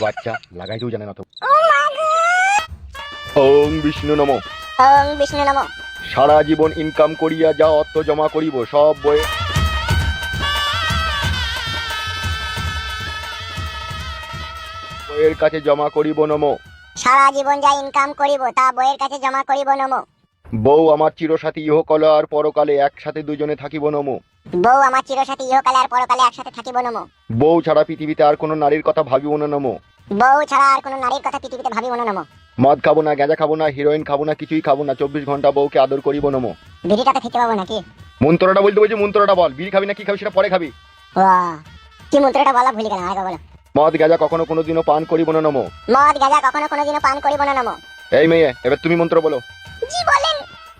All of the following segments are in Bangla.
বাচ্চা লাগাইতেও জানে না তো। ওং বিষ্ণু নমো। ওং বিষ্ণু নমো। সারা জীবন ইনকাম করিয়া যা অর্থ জমা করিব সব বইয়ের কাছে জমা করিব নমো। সারা জীবন যা ইনকাম করিব তা বইয়ের কাছে জমা করিব নমো। বউ আমার চিরসাথী ইহকালে আর পরকালে একসাথে দুজনে থাকিব নমো। বউ আমার চিরসাথী ইহকালে আর পরকালে একসাথে থাকিব নমো। বউ ছাড়া পৃথিবীতে আর কোনো নারীর কথা ভাবিব না নমো। বউ ছাড়া আর কোনো নারীর কথা পৃথিবীতে ভাবিব না নমো। মদ খাবো না, গাঁজা খাবো না, হিরোইন খাবো না, কিছুই খাবো না, 24 ঘন্টা বউকে আদর করিব নমো। বিড়িটাতে খেতে পাবো নাকি? মন্ত্রটা বলতে বলছি, মন্ত্রটা বল। বিড়ি খাবি না কি খাবি সেটা পরে খাবি। বাহ, কি মন্ত্রটা বলা ভুলে গেলাম, আগে বলো। মদ গাঁজা কখনো কোনোদিনও পান করিব না নমো। মদ গাঁজা কখনো কোনোদিনও পান করিব না নমো। এই মেয়ে, এবার তুমি মন্ত্র বলো। জি বলেন।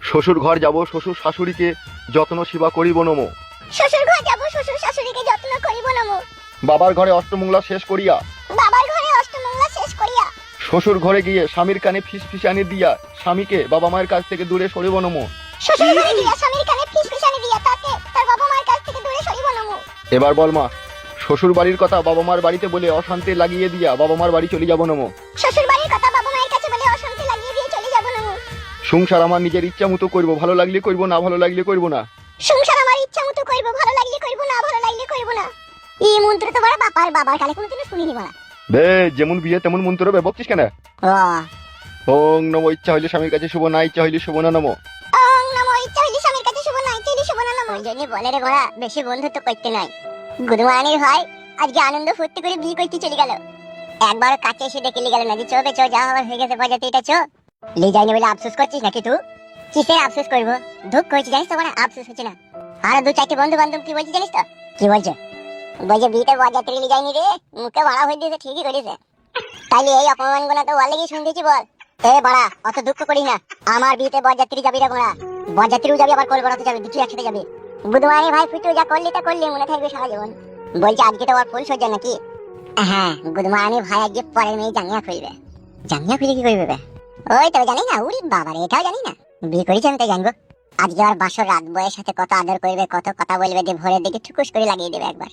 শ্বশুর ঘর যাব, শ্বশুর শাশুড়িকে যত্ন সেবা করিব নমো। শ্বশুর ঘর যাব, শ্বশুর শাশুড়িকে যত্ন করিব নমো। বাবার ঘরে অষ্টমঙ্গলা শেষ করিয়া, বাবার ঘরে অষ্টমঙ্গলা শেষ করিয়া, শ্বশুর ঘরে গিয়ে স্বামীর কানে ফিসফিসানি দিয়া স্বামীকে বাবা মায়ের কাছ থেকে দূরে সরিব নমো। শ্বশুর ঘরে গিয়ে স্বামীর কানে ফিসফিসানি দিয়া তাকে তার বাবা মায়ের কাছ থেকে দূরে সরিব নমো। এবার বল মা, শ্বশুর বাড়ির কথা বাবা মার বাড়িতে বলে অশান্তি লাগিয়ে দিয়া বাবা মার বাড়ি চলে যাব নমো। শ্বশুর বাড়ির কথা বাবা মায়ের কাছে বলে অশান্তি লাগিয়ে দিয়ে চলে যাব নমো। সংসার আমার নিজের ইচ্ছা মতো করব, ভালো লাগলে করব, না ভালো লাগলে করব না। সংসার আমার ইচ্ছা মতো করব, ভালো লাগলে করব, না ভালো লাগলে করব না। এই মন্ত্র তো বড় বাবার কালে কোনোদিনও শুনিনি বলা। বে যেমন বিয়ে তেমন মন্ত্র বে, বকছিস কেন? ওং নমো। ইচ্ছা হইলে স্বামীর কাছে শুভ, না ইচ্ছা হইলে শুভ না নমো। ওং নমো। ইচ্ছা হইলে স্বামীর কাছে শুভ, না ইচ্ছা হইলে শুভ না নমো। ওই জন্য বলে রে ঘোড়া, বেশি বন্ধুত্ব করতে নাই। গুদমানির ভাই আজকে আনন্দ ফুর্তি করে বিয়ে করতে চলে গেল। একবার কাছে এসে ডেকে গেল না যে চো বে চো, যা হওয়ার হয়ে গেছে বাজাতে, এটা চো। লে যাইনি বলে আফসোস করছিস নাকি তুই? কিসের আফসোস করবো? দুঃখ হয়েছে জানিস তো, মানে আফসোস হচ্ছে না। আর দু চারটে বন্ধু বান্ধব কি বলছি জানিস তো? কি বলছে? বলছে বিয়েতে বাজাতে লে যাইনি রে, মুখে ভাড়া হয়ে দিয়েছে, ঠিকই করেছে। তাইলে এই অপমান গুলা তো ওয়ালে গিয়ে শুনতেছি বল। এ বাড়া, অত দুঃখ করিস না। আমার বিয়েতে বরযাত্রী যাবি রে বাড়া। বরযাত্রীও যাবি, আবার কলবরাতে যাবি, দুটি একসাথে যাবি। বুধবারে ভাই ফুটু যা করলি তা করলি, মনে থাকবে সারা জীবন। বলছে আজকে তো আর ফুল সজ্জা নাকি? হ্যাঁ, গুদমানি ভাই আজকে পরের মেয়ে জাঙ্গিয়া খুলবে। জাঙ্গিয়া খুলে কি করবে? ওই তো জানি না। উড়ি বাবা রে, এটাও জানি না। বিয়ে করেছি আমি তাই জানবো। আজকে আর বাসর রাত বয়ের সাথে কত আদর করবে, কত কথা বলবে, যে ভোরের দিকে ঠুকুস করে লাগিয়ে দেবে একবার।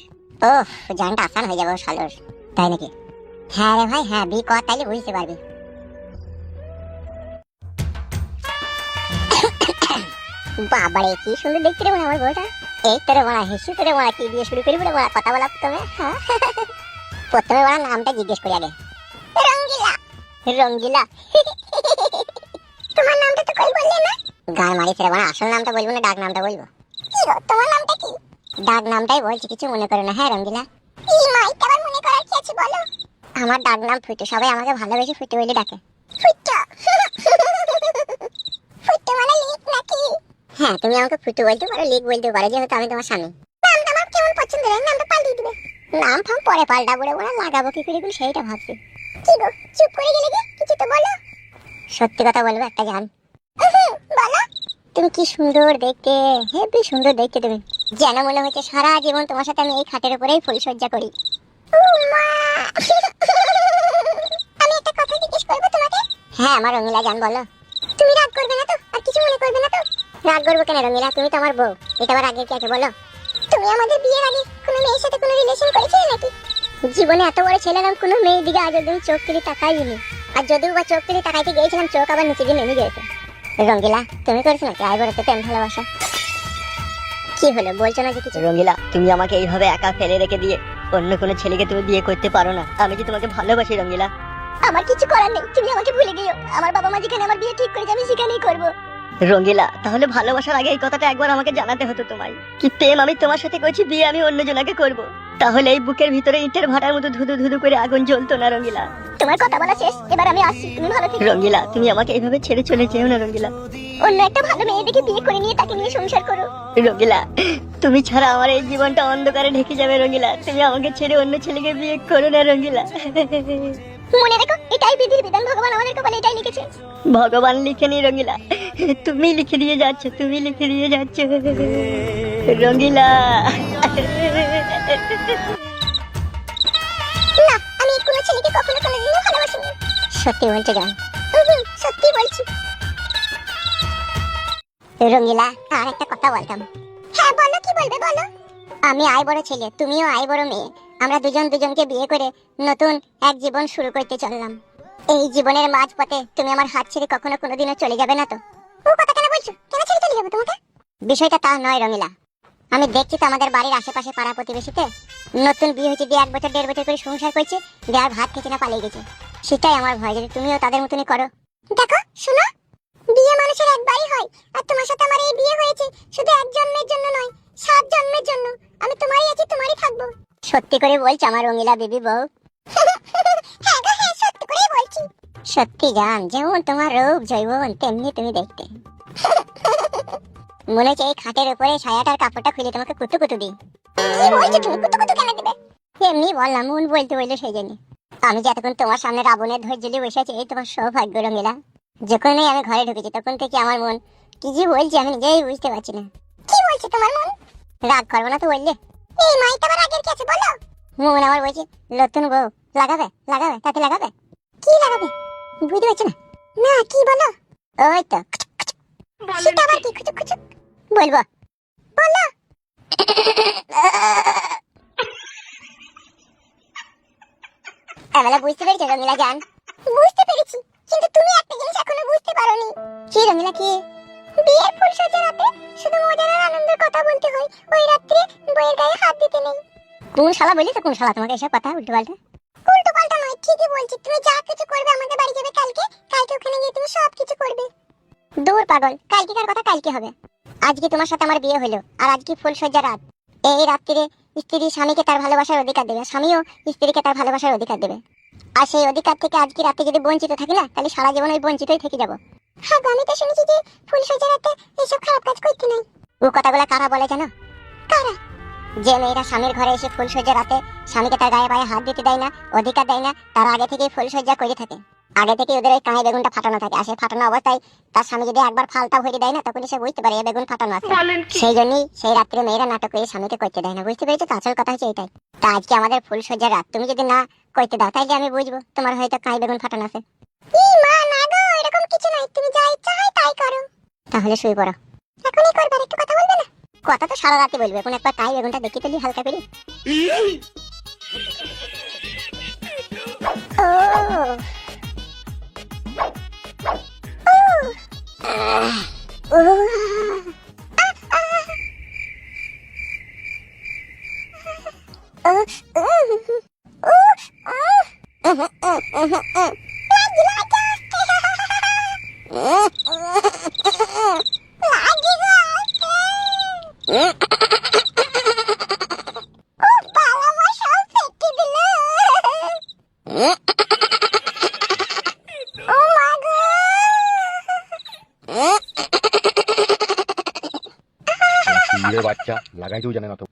ওহ, জানটা আসান হয়ে যাবে শালোর। তাই নাকি? হ্যাঁ রে ভাই, হ্যাঁ, বিয়ে কর, তাইলে বুঝতে পারবি। বাবারে কি সুন্দর দেখতে রে আমার বউটা। এই তোরে বড়া হেসু, তোরে বড়া কি দিয়ে শুরু করি বলে বড়া কথা বলা প্রথমে? প্রথমে বড়া নামটা জিজ্ঞেস করি আগে। রঙ্গিলা। রঙ্গিলা? তোমার নামটা তো কই বললে না? গান মারিস রে বড়া, আসল নামটা বলবো না ডাক নামটা বলবো? কি গো, তোমার নামটা কি? ডাক নামটাই বলছি, কিছু মনে করো না। হ্যাঁ রঙ্গিলা। এই মাই, আবার মনে করার কি আছে বলো? আমার ডাক নাম ফুটু, সবাই আমাকে ভালোবেসে ফুটু বলে ডাকে। ফুটু? ফুটু মানে লিক নাকি? হ্যাঁ, তুমি আমাকে ফুটু বলতে পারো, লিক বলতে পারো, যেহেতু আমি তোমার স্বামী। নামটা আমার কেমন পছন্দ রে, নামটা পাল্টিয়ে দিবে। নাম ফাম পরে পাল্টাবো রে বড়া, লাগাবো কি করে সেইটা ভাবছি। কি গো, চুপ করে গেলে যে, কিছু তো বলো। সত্যি কথা বলবো একটা জান? বলো। তুমি কি সুন্দর দেখতে, হেবি সুন্দর দেখতে তুমি। যেন মনে হচ্ছে সারা জীবন তোমার সাথে আমি এই খাটের উপরেই ফুলসজ্জা করি। আমি একটা কথা জিজ্ঞেস করবো তোমাকে? হ্যাঁ আমার রঙিলা জান, বলো। তুমি রাগ করবে না তো? আর কিছু মনে করবে না তো? রাগ করবো কেন রঙিলা, তুমি তো আমার বউ। এটা আবার আগে কি আছে বলো? তুমি আমাদের বিয়ের আগে কোনো মেয়ের সাথে কোনো রিলেশন করেছিলে নাকি? জীবনে এত বড় ছেলে আমি কোনো মেয়ের দিকে আজ অব্দি চোখ তুলে তাকাইনি। আর যদিও বা চোখ তুলে তাকাইতে গিয়েছিলাম, চোখ আবার নিচে দিয়ে নেমে গিয়েছে। রঙ্গিলা, তুমি করেছো নাকি আইবড়াতে প্রেম ভালোবাসা? কি হলো, বলছো না যে কিছু? রঙ্গিলা, তুমি আমাকে এইভাবে একা ফেলে রেখে দিয়ে অন্য কোনো ছেলেকে তুমি বিয়ে করতে পারো না। আমি যে তোমাকে ভালোবাসি রঙ্গিলা। আমার কিছু করার নেই, তুমি আমাকে ভুলে গিয়েও। আমার বাবা মা যেখানে আমার বিয়ে ঠিক করেছে আমি সেখানেই করবো। রঙ্গিলা, তাহলে ভালোবাসার আগে এই কথাটা একবার আমাকে জানাতে হতো তোমায়। কি প্রেম আমি তোমার সাথে করছি, বিয়ে আমি অন্য জনাকে করব। তাহলে এই বুকের ভিতরে ইটের ভাটার মতো ধুধু ধুধু করে আগুন জ্বলতো না রঙ্গিলা। তোমার কথা বলা শেষ, এবার আমি আসছি, তুমি ভালো থেকো। রঙ্গিলা, তুমি আমাকে এইভাবে ছেড়ে চলে যেও না রঙ্গিলা। অন্য একটা ভালো মেয়ে দেখে বিয়ে করে নিয়ে তাকে নিয়ে সংসার করো। রঙ্গিলা, তুমি ছাড়া আমার এই জীবনটা অন্ধকারে ঢেকে যাবে রঙ্গিলা। তুমি আমাকে ছেড়ে অন্য ছেলেকে বিয়ে করো না রঙ্গিলা। মনে রেখো, এটাই বিধির বিধান, ভগবান আমাদের কপালে এটাই লিখেছে। ভগবান লিখেনি রঙ্গিলা, তুমি লিখে দিয়ে যাচ্ছ, তুমি লিখে দিয়ে যাচ্ছ রঙ্গিলা। না, আমি কোনো ছেলেকে কখনো কোনোদিনও ভালোবাসিনি। সত্যি বলছো জান? সত্যি বলছি। রঙ্গিলা, আর একটা কথা বলতাম। হ্যাঁ বলো, কি বলবে বলো। আমি আই বড় ছেলে, তুমিও আই বড় মেয়ে। আমরা দুজন দুজনকে বিয়ে করে নতুন এক জীবন শুরু করতে চললাম। এই জীবনের মাঝপথে তুমি আমার হাত ছেড়ে কখনো কোনোদিনও চলে যাবে না তো? ও কথা কেন বলছো? কেন ছেড়ে চলে যাবো তোমাকে? বিষয়টা তা নয় রঙিলা, আমি দেখছি তো আমাদের বাড়ির আশেপাশে পাড়া প্রতিবেশীতে নতুন বিয়ে হয়েছে, দিয়ে 1 বছর 1.5 বছর করে সংসার করছে, বিয়ার ভাত খেতে না পালিয়ে গেছে। সেটাই আমার ভয়, যদি তুমিও তাদের মতনই করো। দেখো শোনো, বিয়ে মানুষের একবারই হয়, আর তোমার সাথে আমার এই বিয়ে হয়েছে শুধু 1 জন্মের জন্য নয়, 7 জন্মের জন্য। আমি তোমারই আছি, তোমারই থাকবো। সত্যি করে বলছি আমার রঙিলা বেবি বউ? হ্যাঁ গো হ্যাঁ, সত্যি করেই বলছি। সত্যি জান, যেমন তোমার রূপ যৌবন তেমনি তুমি দেখতে। মনে হচ্ছে এই খাটের উপরে ছায়াটার কাপড়টা খুলে তোমাকে কুতু কুতু দিই। কি বলছো তুমি? কুতু কুতু কেন দিবে? এমনি বললাম, মন বলতে বললো সেই জন্য। আমি যে এতক্ষণ তোমার সামনে রাবণের ধৈর্যলি বসে আছি, এই তোমার সৌভাগ্য রঙিলা। যখনই আমি ঘরে ঢুকেছি তখন থেকে আমার মন কি যে বলছে আমি নিজেই বুঝতে পারছি না। কি বলছে তোমার মন? রাগ করবো না তো বললে? এই মাইটা আবার রাগের কি আছে বলো? মন আমার বলছে নতুন বউ লাগাবে লাগাবে, তাতে লাগাবে। কি লাগাবে বুঝতে পারছি না। না কি বলো? ওই তো সেটা আবার কি? খুচুক খুচুক বলবো? বলো। এবেলা বুঝতে পেরেছো রঙিলা জান? বুঝতে পেরেছি, কিন্তু তুমি একটা জিনিস এখনো বুঝতে পারোনি। কি রঙিলা? কি? বিয়ের ফুলসজ্জা রাতে শুধু মজার আর আনন্দের কথা বলতে হয়, ওই রাত্রে বইয়ের গায়ে হাত দিতে নেই। কোন শালা বলি তো? কোন শালা তোমাকে এসব কথা উল্টো পাল্টা? উল্টো পাল্টা নয়, ঠিকই বলছি। তুমি যা কিছু করবে আমাদের বাড়ি যাবে কালকে, কালকে ওখানে গিয়ে তুমি সব কিছু করবে। দূর পাগল, কালকেকার কথা কালকে হবে। আজকে তোমার সাথে আমার বিয়ে হলো, আর আজকে ফুলসজ্জা রাত। এই রাত্রিরে স্ত্রী স্বামীকে তার ভালোবাসার অধিকার দেবে, স্বামীও স্ত্রীকে তার ভালোবাসার অধিকার দেবে। আর সেই অধিকার থেকে আজকে রাতে যদি বঞ্চিত থাকি না, তাহলে সারা জীবন ওই বঞ্চিতই থেকে যাব। হ্যাঁ আমি তো শুনেছি যে ফুলসজ্জা রাতে এইসব খারাপ কাজ করতে নাই। ও কথাগুলো কারা বলে জানো? কারা? যে মেয়েরা স্বামীর ঘরে এসে ফুলসজ্জা রাতে স্বামীকে তার গায়ে পায়ে হাত দিতে দেয় না, অধিকার দেয় না, তারা আগে থেকেই ফুলসজ্জা করে থাকে। আগে থেকে ওদের ওই কাঁয়ে বেগুনটা ফাটানো থাকে, আর সেই ফাটানো অবস্থায় তার স্বামী যদি একবার ফালতা ভরে দেয় না, তখন সে বুঝতে পারে এই বেগুন ফাটানো আছে। সেই জন্যই সেই রাত্রে মেয়েরা নাটক করে স্বামীকে করতে দেয় না। বুঝতে পেরেছো তো? আসল কথা হচ্ছে এটাই। তা আজকে আমাদের ফুলসজ্জা রাত, তুমি যদি না করতে দাও তাহলে আমি বুঝবো তোমার হয়তো কাঁয়ে বেগুন ফাটানো আছে। মা না গো, এরকম কিছু নাই, তুমি যা ইচ্ছা হয় তাই করো। তাহলে শুয়ে পড়ো। এখনই করবে? একটু কথা বলবে না? কথা তো সারা রাতে বলবে, এখন একবার কাঁয়ে বেগুনটা দেখি তুলি হালকা করে। ইয়ে বাচ্চা লাগাইতেও জানে না তো।